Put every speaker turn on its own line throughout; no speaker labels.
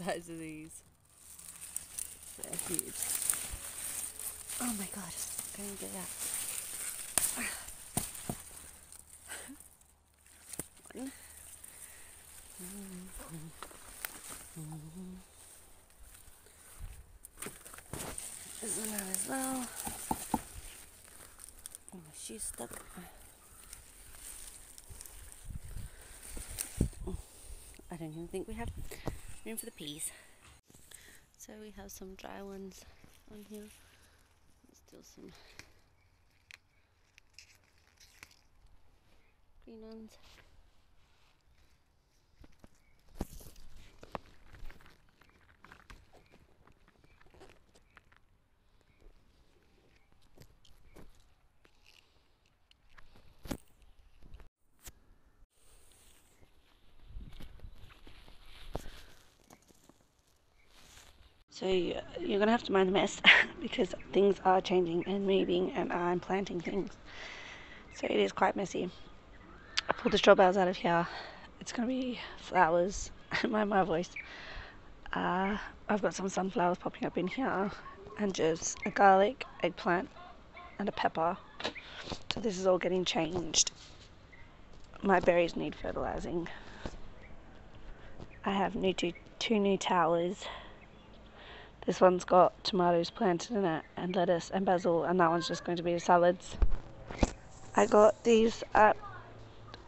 size of these. They're huge. Oh my god, I'm going to get out. One. There's another as well. Oh, my shoe's stuck. I don't even think we have room for the peas. So we have some dry ones on here. There's still some green ones. So you're going to have to mind the mess because things are changing and moving and I'm planting things. So it is quite messy. I pulled the straw bales out of here. It's going to be flowers. Mind my voice. I've got some sunflowers popping up in here and just a garlic, eggplant and a pepper. So this is all getting changed. My berries need fertilizing. I have two new towers. This one's got tomatoes planted in it and lettuce and basil, and that one's just going to be salads. I got these at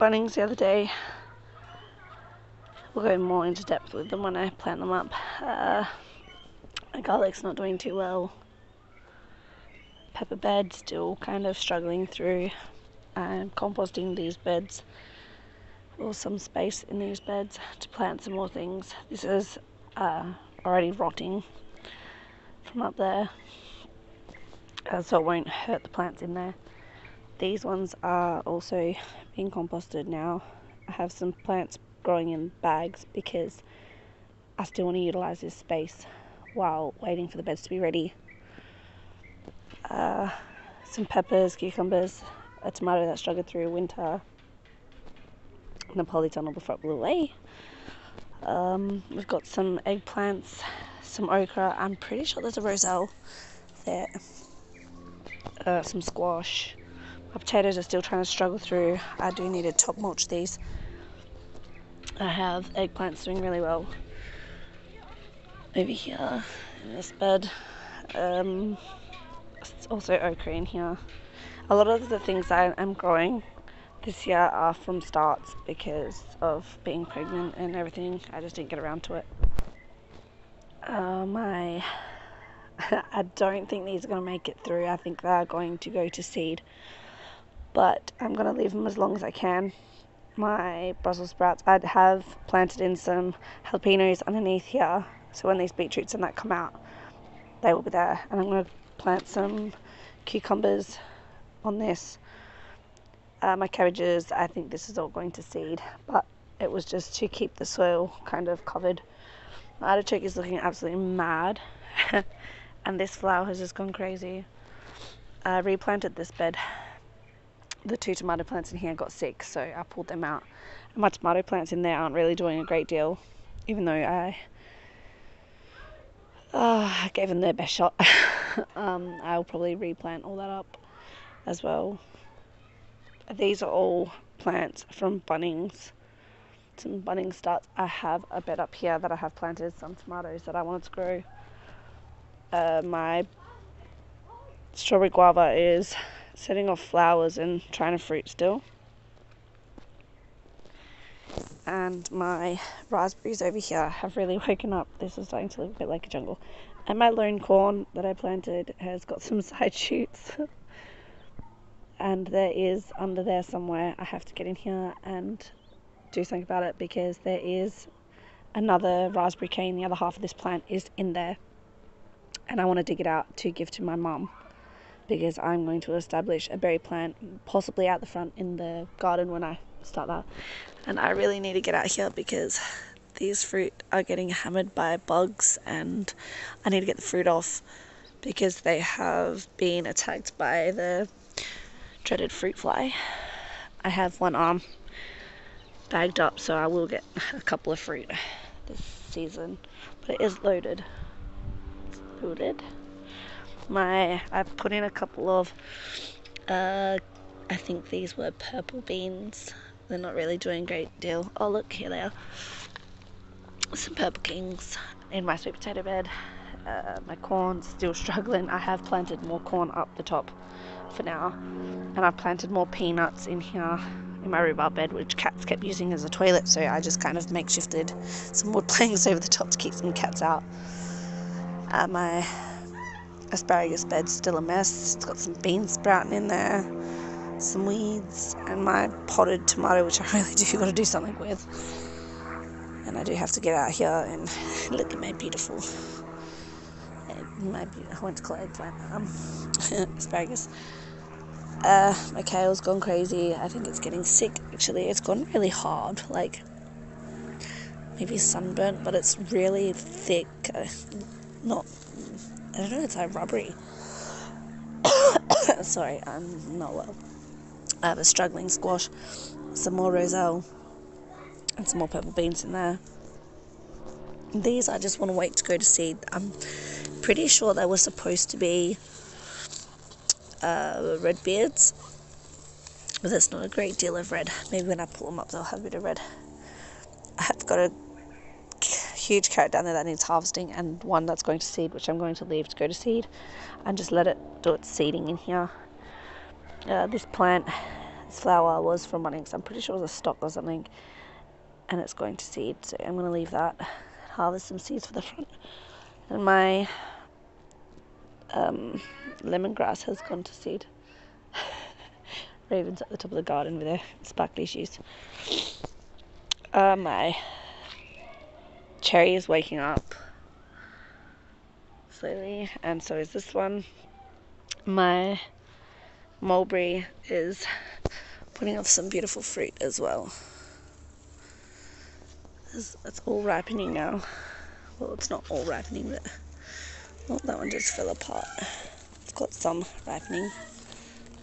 Bunnings the other day. We'll go more into depth with them when I plant them up. My garlic's not doing too well. Pepper bed still kind of struggling through. I'm composting these beds, or some space in these beds to plant some more things. This is already rotting from up there, so it won't hurt the plants in there. These ones are also being composted now. I have some plants growing in bags because I still want to utilize this space while waiting for the beds to be ready. Some peppers, cucumbers, a tomato that struggled through winter, and a polytunnel before it blew away. We've got some eggplants, some okra. I'm pretty sure there's a roselle there. Some squash. My potatoes are still trying to struggle through. I do need to top mulch these. I have eggplants doing really well over here in this bed. Also okra in here. A lot of the things I am growing this year are from starts because of being pregnant and everything. I just didn't get around to it. I don't think these are going to make it through. I think they're going to go to seed, but I'm going to leave them as long as I can. My Brussels sprouts, I have planted in some jalapenos underneath here, so when these beetroots and that come out, they will be there. And I'm going to plant some cucumbers on this. My cabbages, I think this is all going to seed, but it was just to keep the soil kind of covered. My artichoke is looking absolutely mad, and this flower has just gone crazy. I replanted this bed. The two tomato plants in here got sick, so I pulled them out. And my tomato plants in there aren't really doing a great deal, even though I gave them their best shot. I'll probably replant all that up as well. These are all plants from Bunnings. Some Bunnings starts. I have a bed up here that I have planted some tomatoes that I wanted to grow. My strawberry guava is setting off flowers and trying to fruit still. And my raspberries over here have really woken up. This is starting to look a bit like a jungle. And my lone corn that I planted has got some side shoots. And there is under there somewhere. I have to get in here and do something about it because there is another raspberry cane. The other half of this plant is in there. And I want to dig it out to give to my mum, because I'm going to establish a berry plant possibly out the front in the garden when I start that. And I really need to get out here because these fruit are getting hammered by bugs and I need to get the fruit off because they have been attacked by the dreaded fruit fly. I have one arm bagged up, so I will get a couple of fruit this season, but it is loaded. I've put in a couple of I think these were purple beans. They're not really doing a great deal. Oh look, here they are. Some purple kings in my sweet potato bed. My corn's still struggling. I have planted more corn up the top for now, and I've planted more peanuts in here in my rhubarb bed, which cats kept using as a toilet, so I just kind of makeshifted some wood planks over the top to keep some cats out. My asparagus bed's still a mess. It's got some beans sprouting in there, some weeds, and my potted tomato, which I really do got to do something with. And I do have to get out here and look at my beautiful, I want to call it eggplant, asparagus. My kale's gone crazy. I think it's getting sick, actually. It's gone really hard, like maybe sunburnt, but it's really thick. I don't know, it's like rubbery. Sorry, I'm not well. I have a struggling squash, some more roselle, and some more purple beans in there. These I just want to wait to go to seed. I'm pretty sure they were supposed to be red beards, but there's not a great deal of red. Maybe when I pull them up they'll have a bit of red. I have got a huge carrot down there that needs harvesting, and one that's going to seed, which I'm going to leave to go to seed and just let it do its seeding in here. This flower was from Bunnings. I'm pretty sure it was a stock or something, and it's going to seed, so I'm going to leave that, harvest some seeds for the front. And my lemongrass has gone to seed. Raven's at the top of the garden with their sparkly shoes. My cherry is waking up slowly, and so is this one. My mulberry is putting off some beautiful fruit as well. It's all ripening now. Well, it's not all ripening, but well, that one just fell apart. It's got some ripening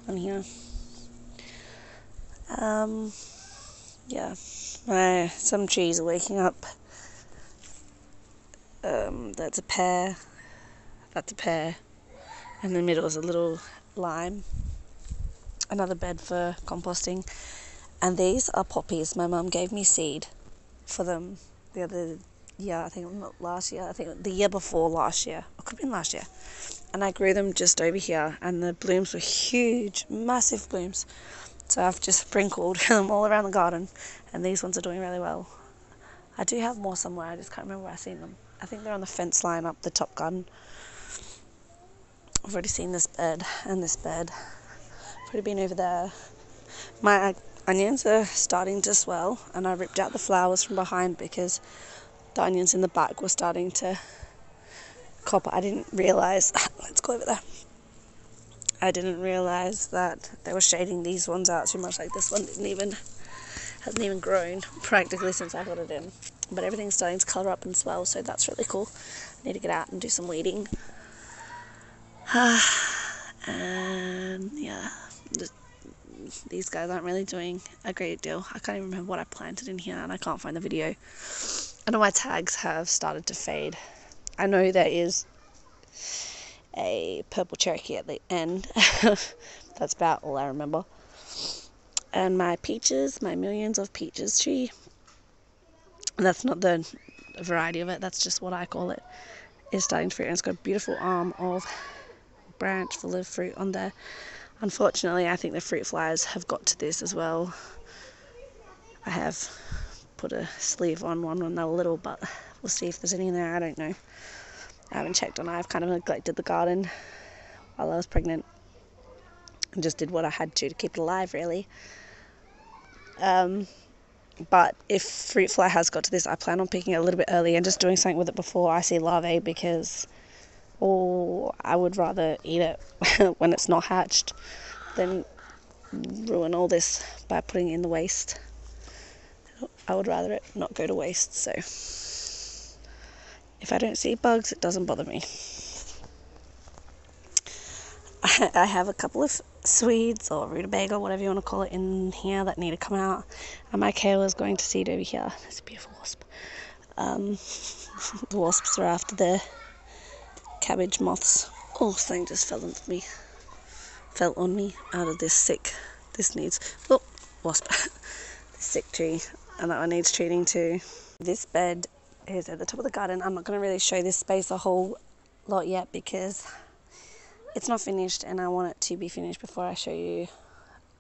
on here. Yeah, some trees are waking up. That's a pear. That's a pear. In the middle is a little lime. Another bed for composting. And these are poppies. My mum gave me seed for them the other year. I think not last year. I think the year before last year. It could have been last year. And I grew them just over here, and the blooms were huge, massive blooms. So I've just sprinkled them all around the garden, and these ones are doing really well. I do have more somewhere. I just can't remember where I've seen them. I think they're on the fence line up the top garden. I've already seen this bed and this bed. I've already been over there. My onions are starting to swell, and I ripped out the flowers from behind because the onions in the back were starting to copper. I didn't realise, let's go over there. I didn't realise that they were shading these ones out too much. Like this one hasn't even grown practically since I got it in. But everything's starting to colour up and swell, so that's really cool. I need to get out and do some weeding. And yeah, these guys aren't really doing a great deal. I can't even remember what I planted in here, and I can't find the video. I know my tags have started to fade. I know there is a purple Cherokee at the end. That's about all I remember. And my peaches, my millions of peaches tree, that's not the variety of it, that's just what I call it, is starting to fruit, and it's got a beautiful arm of branch full of fruit on there. Unfortunately, I think the fruit flies have got to this as well. I have put a sleeve on one when they were little, but we'll see if there's any in there. I don't know. I haven't checked on it. I've kind of neglected the garden while I was pregnant and just did what I had to keep it alive, really. But if fruit fly has got to this, I plan on picking it a little bit early and just doing something with it before I see larvae, because I would rather eat it when it's not hatched than ruin all this by putting it in the waste. I would rather it not go to waste, so if I don't see bugs, it doesn't bother me. I have a couple of Swedes or rutabaga, whatever you want to call it, in here that need to come out, and my kale is going to seed over here. That's a beautiful wasp. The wasps are after their cabbage moths. Oh, something just fell on me out of this needs, oh, wasp, this sick tree, and that one needs treating too. This bed is at the top of the garden. I'm not going to really show this space a whole lot yet because it's not finished and I want it to be finished before I show you.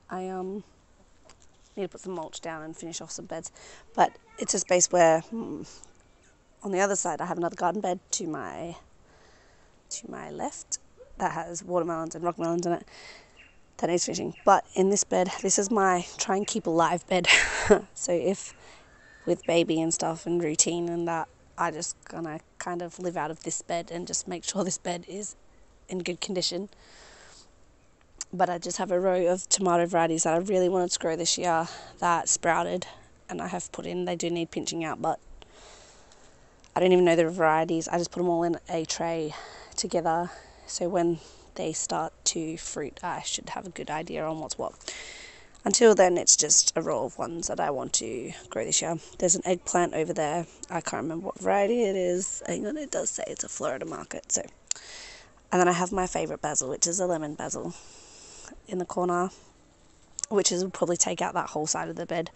I need to put some mulch down and finish off some beds, but it's a space where on the other side I have another garden bed to my left that has watermelons and rock melons in it that needs finishing. But in this bed, this is my try and keep alive bed. So if with baby and stuff and routine and that, I just gonna kind of live out of this bed and just make sure this bed is in good condition. But I just have a row of tomato varieties that I really wanted to grow this year that sprouted, and I have put in. They do need pinching out, but I don't even know the varieties. I just put them all in a tray together, so when they start to fruit I should have a good idea on what's what. Until then, it's just a row of ones that I want to grow this year. There's an eggplant over there. I can't remember what variety it is. Hang on, it does say it's a Florida market. So, and then I have my favourite basil, which is a lemon basil in the corner, which will probably take out that whole side of the bed.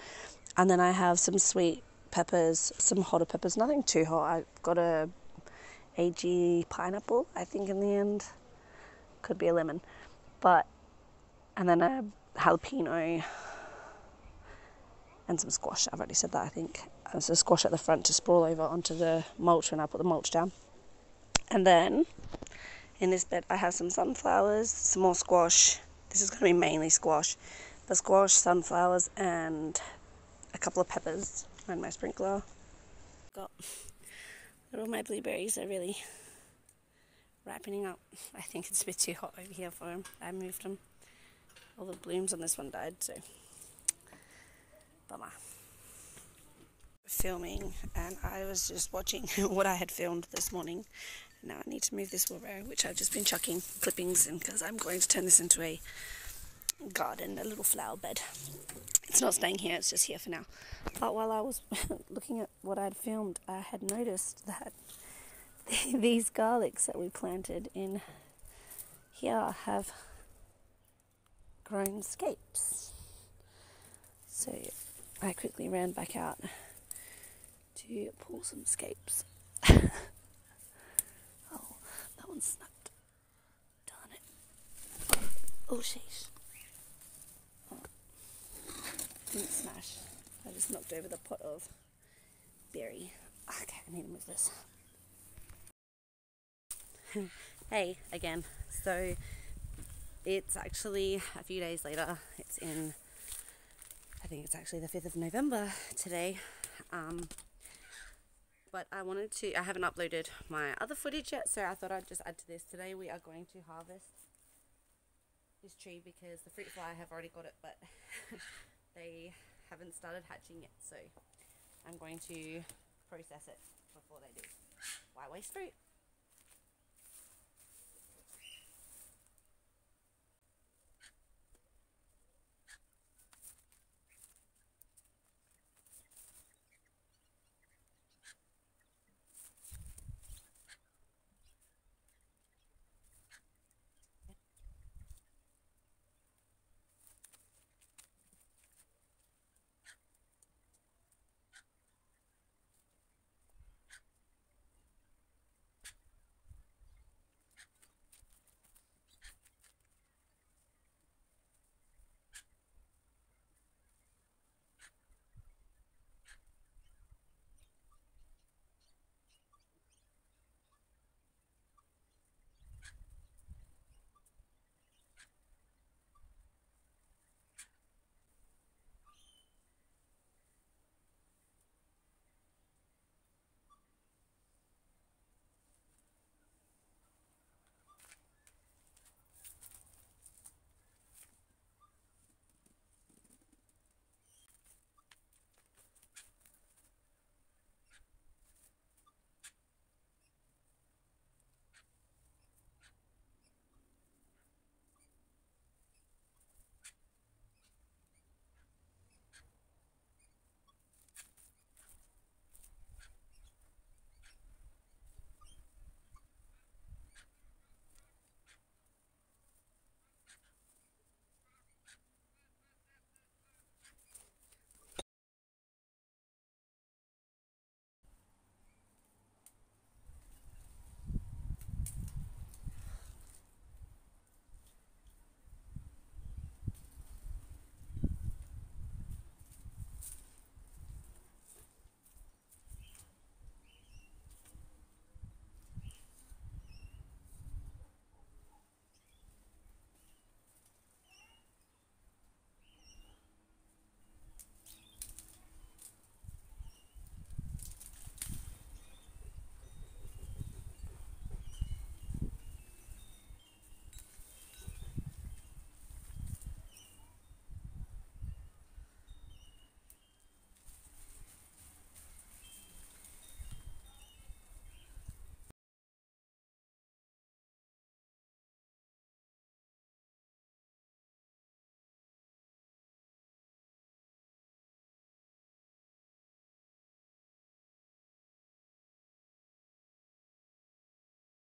And then I have some sweet peppers, some hotter peppers, nothing too hot. I've got a AG pineapple, I think in the end. Could be a lemon. And then a jalapeno and some squash. I've already said that, I think. There's a squash at the front to sprawl over onto the mulch when I put the mulch down. And then in this bed I have some sunflowers, some more squash. This is going to be mainly squash. The squash, sunflowers, and a couple of peppers and my sprinkler. All my blueberries are really ripening up. I think it's a bit too hot over here for them. I moved them. All the blooms on this one died, so bummer. Filming, and I was just watching what I had filmed this morning. Now I need to move this wheelbarrow, which I've just been chucking clippings in because I'm going to turn this into a garden, a little flower bed. It's not staying here, it's just here for now. But while I was looking at what I'd filmed, I had noticed that these garlics that we planted in here have grown scapes. So I quickly ran back out to pull some scapes. Oh, that one snapped. Darn it. Oh, sheesh. Oh, didn't smash. I just knocked over the pot of berry. Okay, I need to move this. Hey, again. So it's actually a few days later. I think it's actually the 5th of November today. But I haven't uploaded my other footage yet, so I thought I'd just add to this. Today we are going to harvest this tree because the fruit fly have already got it, but they haven't started hatching yet, so I'm going to process it before they do. Why waste fruit?